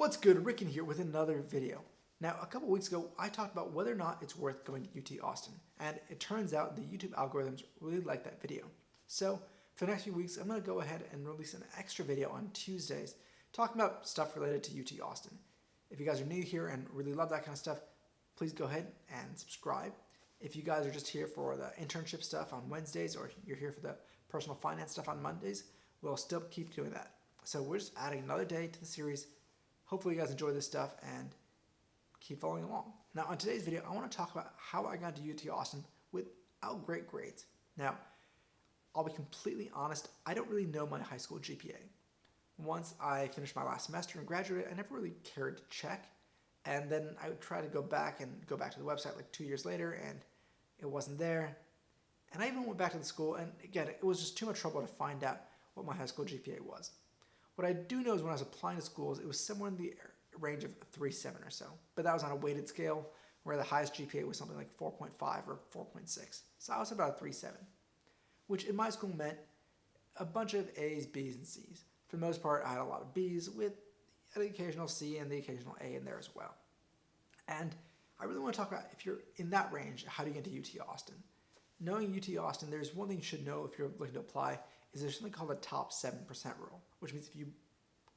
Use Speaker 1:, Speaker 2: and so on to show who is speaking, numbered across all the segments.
Speaker 1: What's good? Rick in here with another video. Now, a couple weeks ago, I talked about whether or not it's worth going to UT Austin, and it turns out the YouTube algorithms really like that video. So, for the next few weeks, I'm going to go ahead and release an extra video on Tuesdays talking about stuff related to UT Austin. If you guys are new here and really love that kind of stuff, please go ahead and subscribe. If you guys are just here for the internship stuff on Wednesdays or you're here for the personal finance stuff on Mondays, we'll still keep doing that. So we're just adding another day to the series. Hopefully you guys enjoy this stuff and keep following along. Now on today's video, I want to talk about how I got to UT Austin without great grades. Now, I'll be completely honest, I don't really know my high school GPA. Once I finished my last semester and graduated, I never really cared to check. And then I would try to go back to the website like 2 years later, and it wasn't there. And I even went back to the school, and again, it was just too much trouble to find out what my high school GPA was. What I do know is when I was applying to schools, it was somewhere in the range of 3.7 or so. But that was on a weighted scale, where the highest GPA was something like 4.5 or 4.6. So I was about a 3.7, which in my school meant a bunch of A's, B's, and C's. For the most part, I had a lot of B's with the occasional C and the occasional A in there as well. And I really want to talk about, if you're in that range, how do you get to UT Austin? Knowing UT Austin, there's one thing you should know if you're looking to apply, is there's something called the top 7% rule, which means if you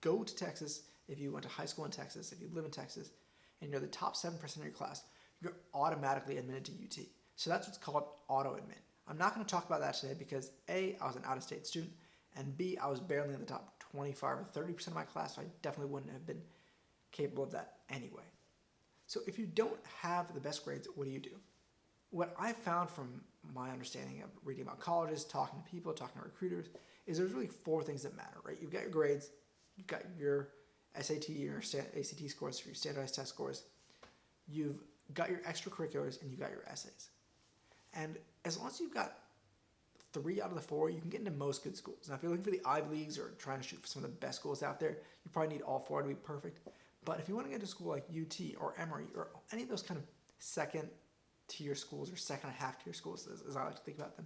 Speaker 1: go to Texas, if you went to high school in Texas, if you live in Texas, and you're the top 7% of your class, you're automatically admitted to UT. So that's what's called auto-admit. I'm not going to talk about that today because A, I was an out-of-state student, and B, I was barely in the top 25 or 30% of my class, so I definitely wouldn't have been capable of that anyway. So if you don't have the best grades, what do you do? What I found from my understanding of reading about colleges, talking to people, talking to recruiters, is there's really 4 things that matter, right? You've got your grades, you've got your SAT, your ACT scores, your standardized test scores, you've got your extracurriculars, and you've got your essays. And as long as you've got 3 out of the 4, you can get into most good schools. Now, if you're looking for the Ivy Leagues or trying to shoot for some of the best schools out there, you probably need all 4 to be perfect. But if you want to get to a school like UT or Emory or any of those kind of second-tier schools or second-and-a-half-tier schools, as I like to think about them,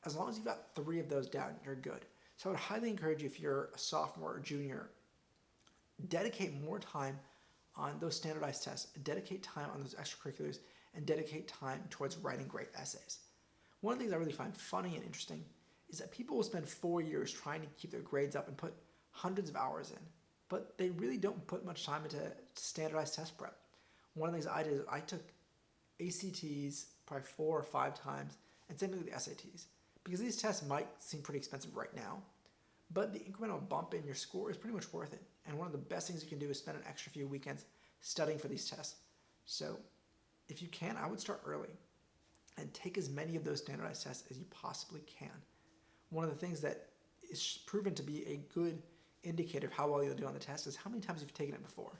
Speaker 1: as long as you've got 3 of those down, you're good. So I would highly encourage you, if you're a sophomore or junior, dedicate more time on those standardized tests, dedicate time on those extracurriculars, and dedicate time towards writing great essays. One of the things I really find funny and interesting is that people will spend 4 years trying to keep their grades up and put hundreds of hours in, but they really don't put much time into standardized test prep. One of the things I did is I took ACTs probably 4 or 5 times, and same thing with the SATs. Because these tests might seem pretty expensive right now, but the incremental bump in your score is pretty much worth it. And one of the best things you can do is spend an extra few weekends studying for these tests. So if you can, I would start early and take as many of those standardized tests as you possibly can. One of the things that is proven to be a good indicator of how well you'll do on the test is how many times you've taken it before.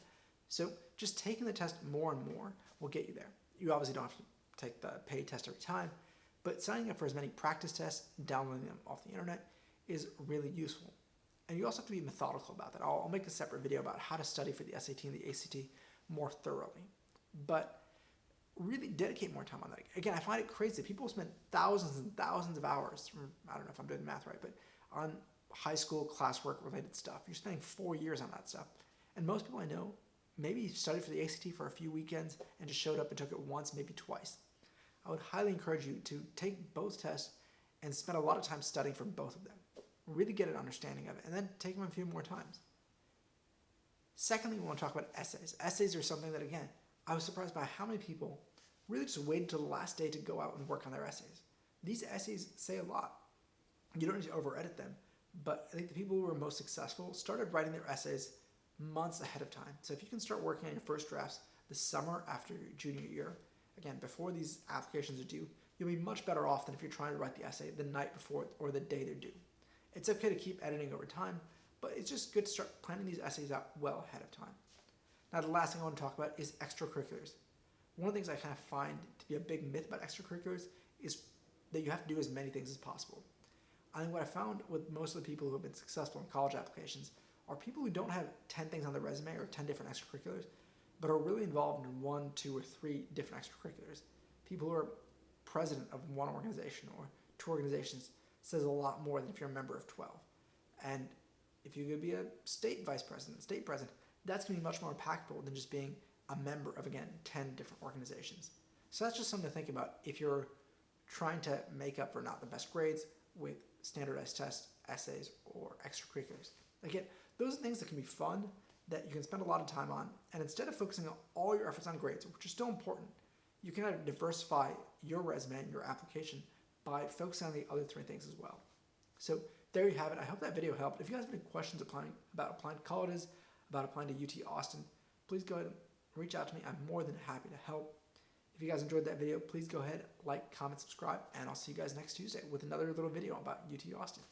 Speaker 1: So just taking the test more and more will get you there. You obviously don't have to take the paid test every time, but signing up for as many practice tests, downloading them off the internet is really useful. And you also have to be methodical about that. I'll make a separate video about how to study for the SAT and the ACT more thoroughly. But really dedicate more time on that. Again, I find it crazy. People spend thousands and thousands of hours, I don't know if I'm doing the math right, but on high school classwork related stuff. You're spending 4 years on that stuff. And most people I know maybe studied for the ACT for a few weekends and just showed up and took it once, maybe twice. I would highly encourage you to take both tests and spend a lot of time studying for both of them. Really get an understanding of it, and then take them a few more times. Secondly, we want to talk about essays. Essays are something that, again, I was surprised by how many people really just waited till the last day to go out and work on their essays. These essays say a lot. You don't need to over-edit them, but I think the people who were most successful started writing their essays months ahead of time. So if you can start working on your first drafts the summer after your junior year, again, before these applications are due, you'll be much better off than if you're trying to write the essay the night before or the day they're due. It's okay to keep editing over time, but it's just good to start planning these essays out well ahead of time. Now, the last thing I want to talk about is extracurriculars. One of the things I kind of find to be a big myth about extracurriculars is that you have to do as many things as possible. I think what I found with most of the people who have been successful in college applications are people who don't have 10 things on their resume or 10 different extracurriculars, but are really involved in 1, 2, or 3 different extracurriculars. People who are president of one organization or 2 organizations says a lot more than if you're a member of 12. And if you could be a state vice president, state president, that's going to be much more impactful than just being a member of, again, 10 different organizations. So that's just something to think about if you're trying to make up for not the best grades with standardized tests, essays, or extracurriculars. Again, those are things that can be fun, that you can spend a lot of time on, and instead of focusing all your efforts on grades, which are still important, you can kind of diversify your resume and your application by focusing on the other 3 things as well. So there you have it. I hope that video helped. If you guys have any questions about applying to colleges, about applying to UT Austin, please go ahead and reach out to me. I'm more than happy to help. If you guys enjoyed that video, please go ahead, like, comment, subscribe, and I'll see you guys next Tuesday with another little video about UT Austin.